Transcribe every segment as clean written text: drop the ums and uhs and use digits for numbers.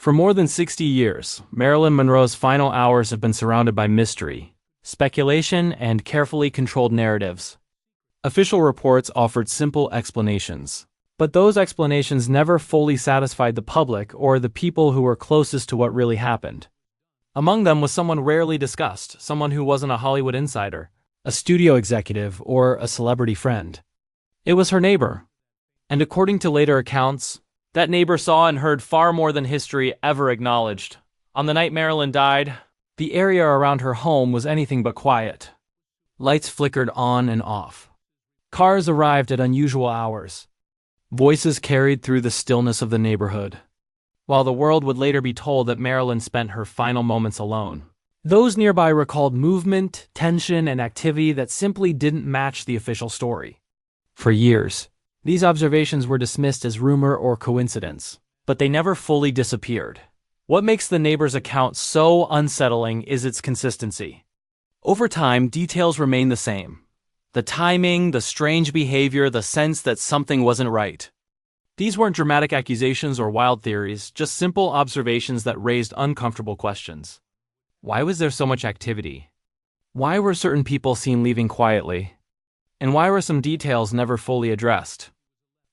For more than 60 years, Marilyn Monroe's final hours have been surrounded by mystery, speculation, and carefully controlled narratives. Official reports offered simple explanations, but those explanations never fully satisfied the public or the people who were closest to what really happened. Among them was someone rarely discussed, someone who wasn't a Hollywood insider, a studio executive, or a celebrity friend. It was her neighbor. And according to later accounts, that neighbor saw and heard far more than history ever acknowledged. On the night Marilyn died, the area around her home was anything but quiet. Lights flickered on and off. Cars arrived at unusual hours. Voices carried through the stillness of the neighborhood, while the world would later be told that Marilyn spent her final moments alone. Those nearby recalled movement, tension, and activity that simply didn't match the official story. For years, these observations were dismissed as rumor or coincidence, but they never fully disappeared. What makes the neighbor's account so unsettling is its consistency. Over time, details remain the same. The timing, the strange behavior, the sense that something wasn't right. These weren't dramatic accusations or wild theories, just simple observations that raised uncomfortable questions. Why was there so much activity? Why were certain people seen leaving quietly? And why were some details never fully addressed?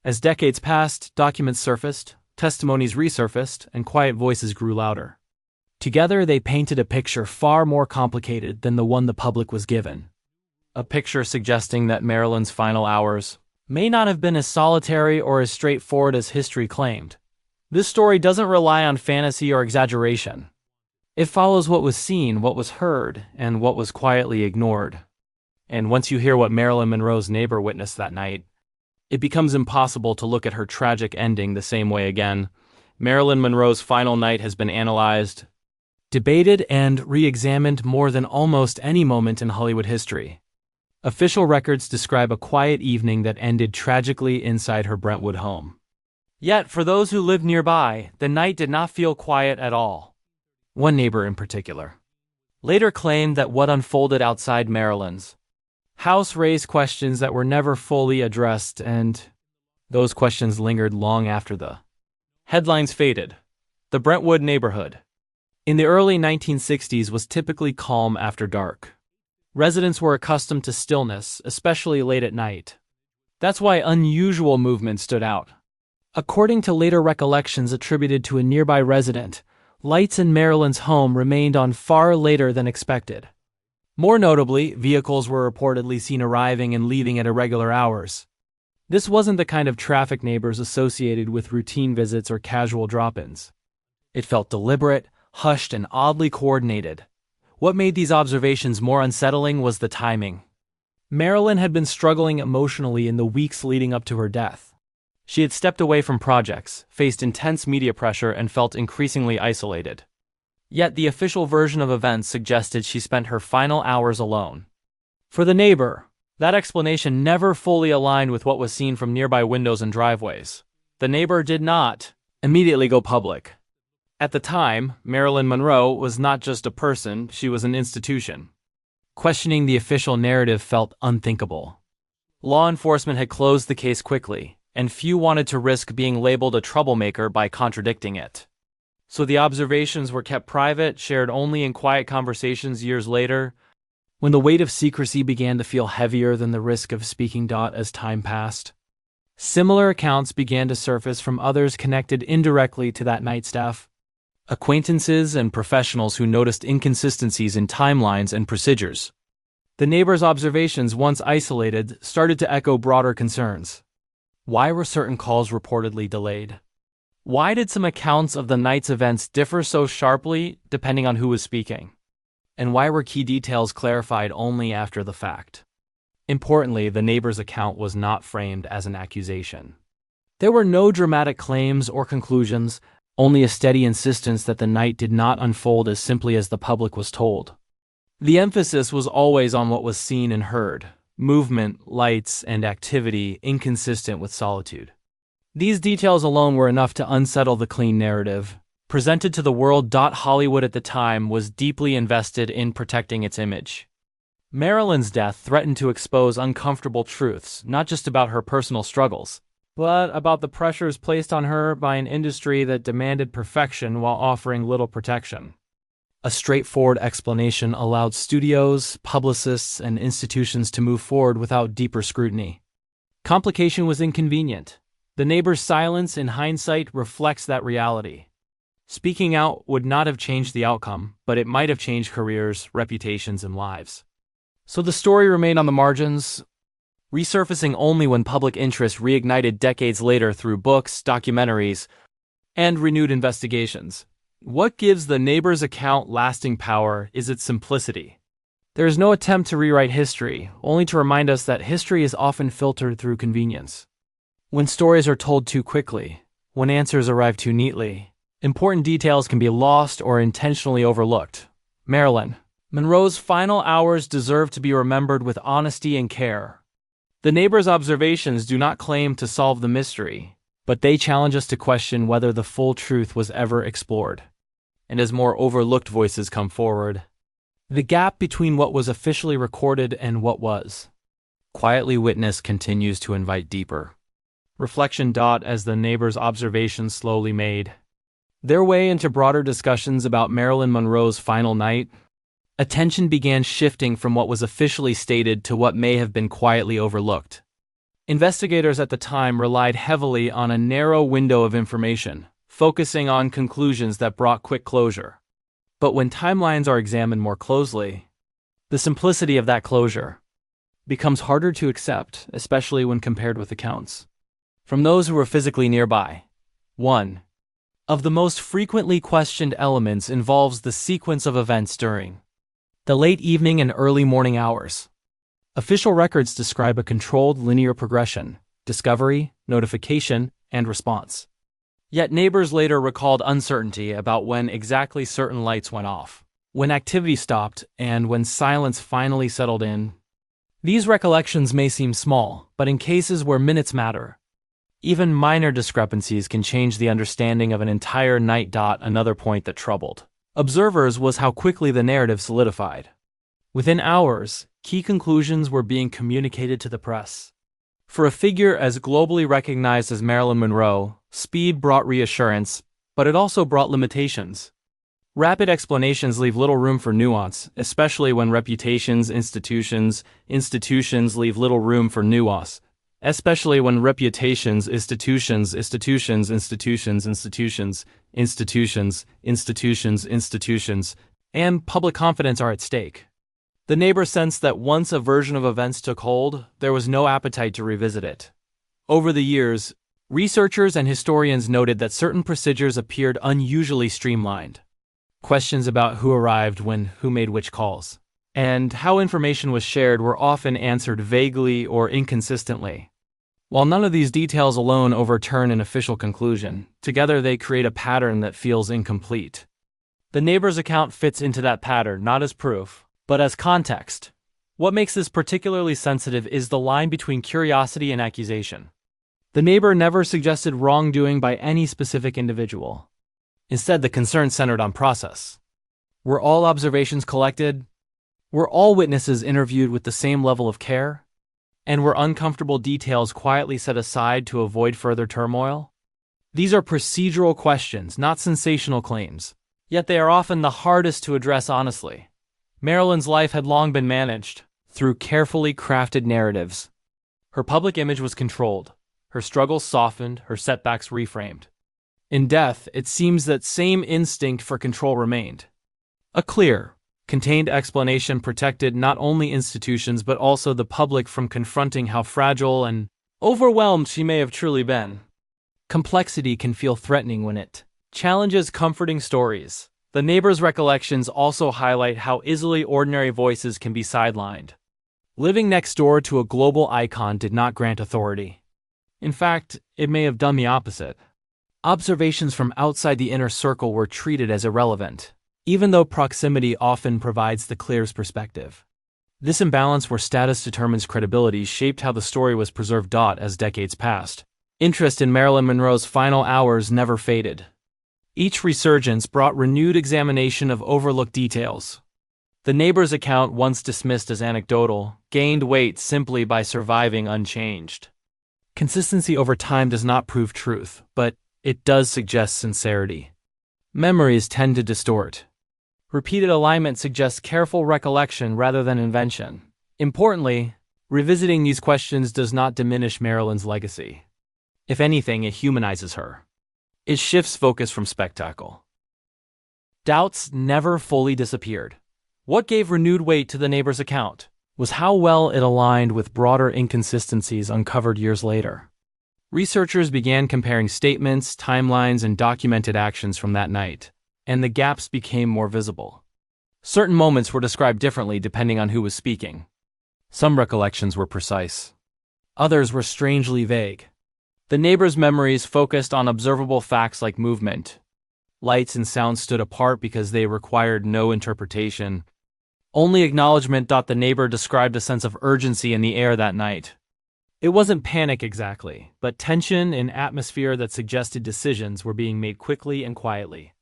As decades passed, documents surfaced, testimonies resurfaced, and quiet voices grew louder. Together, they painted a picture far more complicated than the one the public was given. A picture suggesting that Marilyn's final hours may not have been as solitary or as straightforward as history claimed. This story doesn't rely on fantasy or exaggeration. It follows what was seen, what was heard, and what was quietly ignored. And once you hear what Marilyn Monroe's neighbor witnessed that night, it becomes impossible to look at her tragic ending the same way again. Marilyn Monroe's final night has been analyzed, debated, and re-examined more than almost any moment in Hollywood history. Official records describe a quiet evening that ended tragically inside her Brentwood home. Yet, for those who lived nearby, the night did not feel quiet at all. One neighbor in particular later claimed that what unfolded outside Marilyn's house raised questions that were never fully addressed, and those questions lingered long after the headlines faded. The Brentwood neighborhood in the early 1960s was typically calm after dark. Residents were accustomed to stillness, especially late at night. That's why unusual movement stood out. According to later recollections attributed to a nearby resident, lights in Marilyn's home remained on far later than expected. More notably, vehicles were reportedly seen arriving and leaving at irregular hours. This wasn't the kind of traffic neighbors associated with routine visits or casual drop-ins. It felt deliberate, hushed, and oddly coordinated. What made these observations more unsettling was the timing. Marilyn had been struggling emotionally in the weeks leading up to her death. She had stepped away from projects, faced intense media pressure, and felt increasingly isolated. Yet the official version of events suggested she spent her final hours alone. For the neighbor, that explanation never fully aligned with what was seen from nearby windows and driveways. The neighbor did not immediately go public. At the time, Marilyn Monroe was not just a person, she was an institution. Questioning the official narrative felt unthinkable. Law enforcement had closed the case quickly, and few wanted to risk being labeled a troublemaker by contradicting it. So the observations were kept private, shared only in quiet conversations years later, when the weight of secrecy began to feel heavier than the risk of speaking out as time passed. Similar accounts began to surface from others connected indirectly to that night's death. Acquaintances and professionals who noticed inconsistencies in timelines and procedures. The neighbor's observations, once isolated, started to echo broader concerns. Why were certain calls reportedly delayed? Why did some accounts of the night's events differ so sharply depending on who was speaking? And why were key details clarified only after the fact? Importantly, the neighbor's account was not framed as an accusation. There were no dramatic claims or conclusions, only a steady insistence that the night did not unfold as simply as the public was told. The emphasis was always on what was seen and heard, movement, lights, and activity inconsistent with solitude. These details alone were enough to unsettle the clean narrative presented to the world. Hollywood at the time was deeply invested in protecting its image. Marilyn's death threatened to expose uncomfortable truths, not just about her personal struggles, but about the pressures placed on her by an industry that demanded perfection while offering little protection. A straightforward explanation allowed studios, publicists, and institutions to move forward without deeper scrutiny. Complication was inconvenient. The neighbor's silence, in hindsight, reflects that reality. Speaking out would not have changed the outcome, but it might have changed careers, reputations, and lives. So the story remained on the margins, resurfacing only when public interest reignited decades later through books, documentaries, and renewed investigations. What gives the neighbor's account lasting power is its simplicity. There is no attempt to rewrite history, only to remind us that history is often filtered through convenience. When stories are told too quickly, when answers arrive too neatly, important details can be lost or intentionally overlooked. Marilyn Monroe's final hours deserve to be remembered with honesty and care. The neighbor's observations do not claim to solve the mystery, but they challenge us to question whether the full truth was ever explored. And as more overlooked voices come forward, the gap between what was officially recorded and what was quietly witnessed continues to invite deeper reflection. As the neighbor's observations slowly made their way into broader discussions about Marilyn Monroe's final night, attention began shifting from what was officially stated to what may have been quietly overlooked. Investigators at the time relied heavily on a narrow window of information, focusing on conclusions that brought quick closure. But when timelines are examined more closely, the simplicity of that closure becomes harder to accept, especially when compared with accounts from those who were physically nearby. One of the most frequently questioned elements involves the sequence of events during the late evening and early morning hours. Official records describe a controlled linear progression: discovery, notification, and response. Yet neighbors later recalled uncertainty about when exactly certain lights went off, when activity stopped, and when silence finally settled in. These recollections may seem small, but in cases where minutes matter, even minor discrepancies can change the understanding of an entire night. Another point that troubled observers was how quickly the narrative solidified. Within hours, key conclusions were being communicated to the press. For a figure as globally recognized as Marilyn Monroe, speed brought reassurance, but it also brought limitations. Rapid explanations leave little room for nuance, especially when institutions leave little room for nuance, especially when institutions, and public confidence are at stake. The neighbor sensed that once a version of events took hold, there was no appetite to revisit it. Over the years, researchers and historians noted that certain procedures appeared unusually streamlined. Questions about who arrived when, who made which calls, and how information was shared were often answered vaguely or inconsistently. While none of these details alone overturn an official conclusion, together they create a pattern that feels incomplete. The neighbor's account fits into that pattern not as proof, but as context. What makes this particularly sensitive is the line between curiosity and accusation. The neighbor never suggested wrongdoing by any specific individual. Instead, the concern centered on process. Were all observations collected? Were all witnesses interviewed with the same level of care? And were uncomfortable details quietly set aside to avoid further turmoil? These are procedural questions, not sensational claims. Yet they are often the hardest to address honestly. Marilyn's life had long been managed through carefully crafted narratives. Her public image was controlled, her struggles softened, her setbacks reframed. In death, it seems that same instinct for control remained. A clear, contained explanation protected not only institutions but also the public from confronting how fragile and overwhelmed she may have truly been. Complexity can feel threatening when it challenges comforting stories. The neighbor's recollections also highlight how easily ordinary voices can be sidelined. Living next door to a global icon did not grant authority. In fact, it may have done the opposite. Observations from outside the inner circle were treated as irrelevant, even though proximity often provides the clearest perspective. This imbalance where status determines credibility shaped how the story was preserved. As decades passed, interest in Marilyn Monroe's final hours never faded. Each resurgence brought renewed examination of overlooked details. The neighbor's account, once dismissed as anecdotal, gained weight simply by surviving unchanged. Consistency over time does not prove truth, but it does suggest sincerity. Memories tend to distort. Repeated alignment suggests careful recollection rather than invention. Importantly, revisiting these questions does not diminish Marilyn's legacy. If anything, it humanizes her. It shifts focus from spectacle. Doubts never fully disappeared. What gave renewed weight to the neighbor's account was how well it aligned with broader inconsistencies uncovered years later. Researchers began comparing statements, timelines, and documented actions from that night, and the gaps became more visible. Certain moments were described differently depending on who was speaking. Some recollections were precise. Others were strangely vague. The neighbor's memories focused on observable facts like movement. Lights and sounds stood apart because they required no interpretation. Only acknowledgement. The neighbor described a sense of urgency in the air that night. It wasn't panic exactly, but tension in atmosphere that suggested decisions were being made quickly and quietly.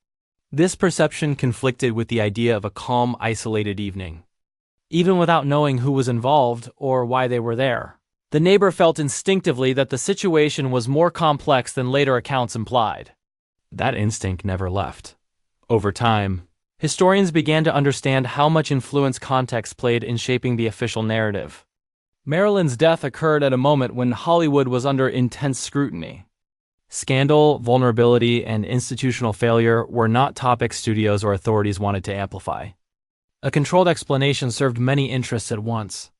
This perception conflicted with the idea of a calm, isolated evening. Even without knowing who was involved or why they were there, the neighbor felt instinctively that the situation was more complex than later accounts implied. That instinct never left. Over time, historians began to understand how much influence context played in shaping the official narrative. Marilyn's death occurred at a moment when Hollywood was under intense scrutiny. Scandal, vulnerability, and institutional failure were not topics studios or authorities wanted to amplify. A controlled explanation served many interests at once.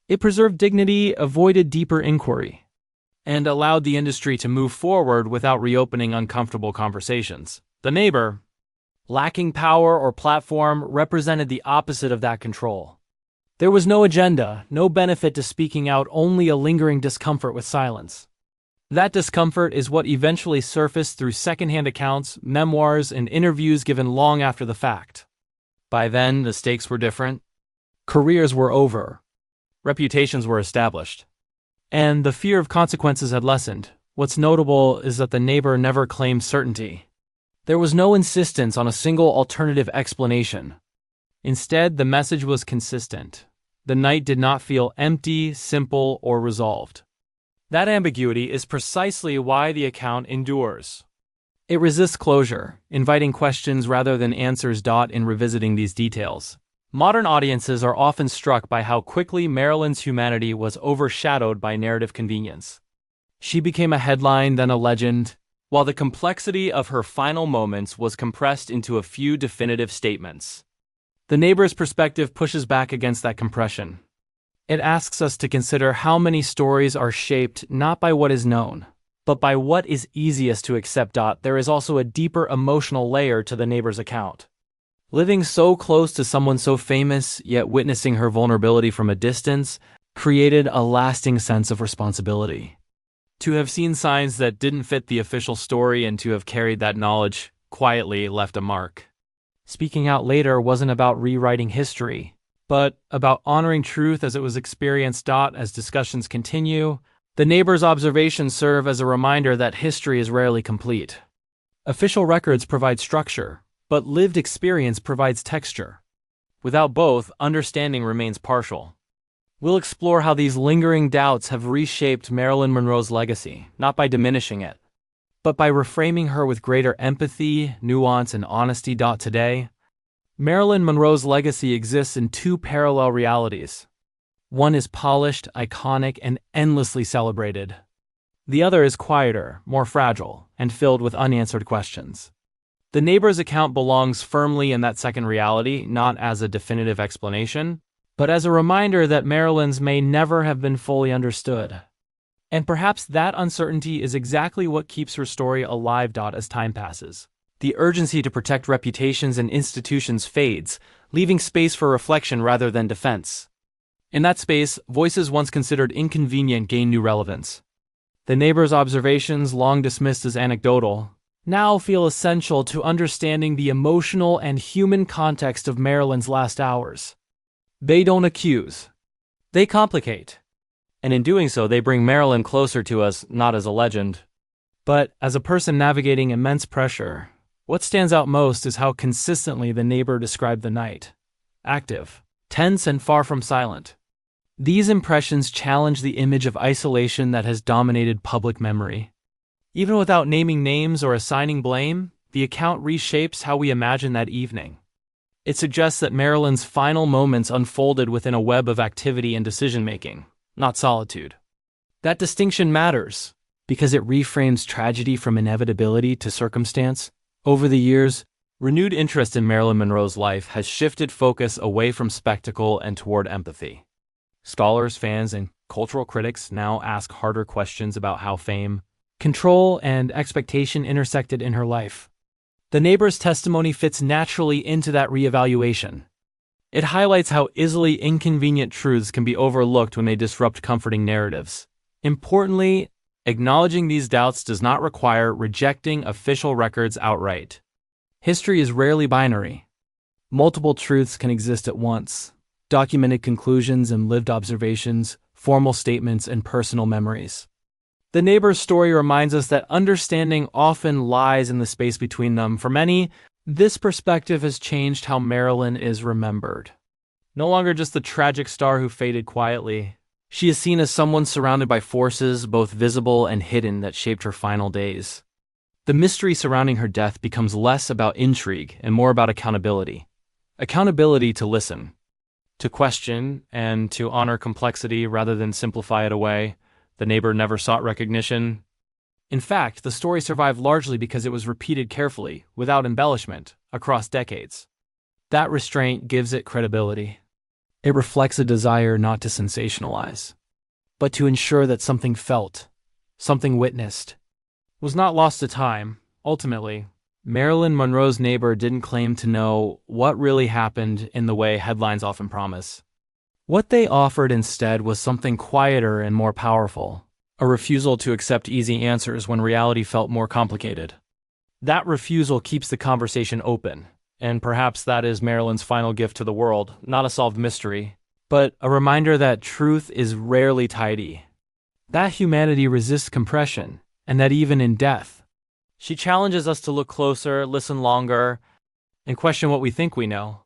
It preserved dignity, avoided deeper inquiry, and allowed the industry to move forward without reopening uncomfortable conversations. The neighbor, lacking power or platform, represented the opposite of that control. There was no agenda, no benefit to speaking out, only a lingering discomfort with silence. That discomfort is what eventually surfaced through secondhand accounts, memoirs, and interviews given long after the fact. By then, the stakes were different. Careers were over. Reputations were established. And the fear of consequences had lessened. What's notable is that the neighbor never claimed certainty. There was no insistence on a single alternative explanation. Instead, the message was consistent. The night did not feel empty, simple, or resolved. That ambiguity is precisely why the account endures. It resists closure, inviting questions rather than answers. In revisiting these details, modern audiences are often struck by how quickly Marilyn's humanity was overshadowed by narrative convenience. She became a headline, then a legend, while the complexity of her final moments was compressed into a few definitive statements. The neighbor's perspective pushes back against that compression. It asks us to consider how many stories are shaped not by what is known, but by what is easiest to accept. There is also a deeper emotional layer to the neighbor's account. Living so close to someone so famous, yet witnessing her vulnerability from a distance, created a lasting sense of responsibility. To have seen signs that didn't fit the official story and to have carried that knowledge quietly left a mark. Speaking out later wasn't about rewriting history, but about honoring truth as it was experienced. As discussions continue, the neighbor's observations serve as a reminder that history is rarely complete. Official records provide structure, but lived experience provides texture. Without both, understanding remains partial. We'll explore how these lingering doubts have reshaped Marilyn Monroe's legacy, not by diminishing it, but by reframing her with greater empathy, nuance, and honesty. Today, Marilyn Monroe's legacy exists in two parallel realities. One is polished, iconic, and endlessly celebrated. The other is quieter, more fragile, and filled with unanswered questions. The neighbor's account belongs firmly in that second reality, not as a definitive explanation, but as a reminder that Marilyn's may never have been fully understood. And perhaps that uncertainty is exactly what keeps her story alive. As time passes, the urgency to protect reputations and institutions fades, leaving space for reflection rather than defense. In that space, voices once considered inconvenient gain new relevance. The neighbor's observations, long dismissed as anecdotal, now feel essential to understanding the emotional and human context of Marilyn's last hours. They don't accuse. They complicate. And in doing so, they bring Marilyn closer to us, not as a legend, but as a person navigating immense pressure. What stands out most is how consistently the neighbor described the night. Active, tense, and far from silent. These impressions challenge the image of isolation that has dominated public memory. Even without naming names or assigning blame, the account reshapes how we imagine that evening. It suggests that Marilyn's final moments unfolded within a web of activity and decision-making, not solitude. That distinction matters, because it reframes tragedy from inevitability to circumstance. Over the years, renewed interest in Marilyn Monroe's life has shifted focus away from spectacle and toward empathy. Scholars, fans, and cultural critics now ask harder questions about how fame, control, and expectation intersected in her life. The neighbor's testimony fits naturally into that reevaluation. It highlights how easily inconvenient truths can be overlooked when they disrupt comforting narratives. Importantly, acknowledging these doubts does not require rejecting official records outright. History is rarely binary. Multiple truths can exist at once: documented conclusions and lived observations, formal statements and personal memories. The neighbor's story reminds us that understanding often lies in the space between them. For many, this perspective has changed how Marilyn is remembered. No longer just the tragic star who faded quietly, she is seen as someone surrounded by forces, both visible and hidden, that shaped her final days. The mystery surrounding her death becomes less about intrigue and more about accountability. Accountability to listen, to question, and to honor complexity rather than simplify it away. The neighbor never sought recognition. In fact, the story survived largely because it was repeated carefully, without embellishment, across decades. That restraint gives it credibility. It reflects a desire not to sensationalize, but to ensure that something felt, something witnessed, was not lost to time. Ultimately, Marilyn Monroe's neighbor didn't claim to know what really happened in the way headlines often promise. What they offered instead was something quieter and more powerful, a refusal to accept easy answers when reality felt more complicated. That refusal keeps the conversation open, and perhaps that is Marilyn's final gift to the world, not a solved mystery, but a reminder that truth is rarely tidy, that humanity resists compression, and that even in death, she challenges us to look closer, listen longer, and question what we think we know.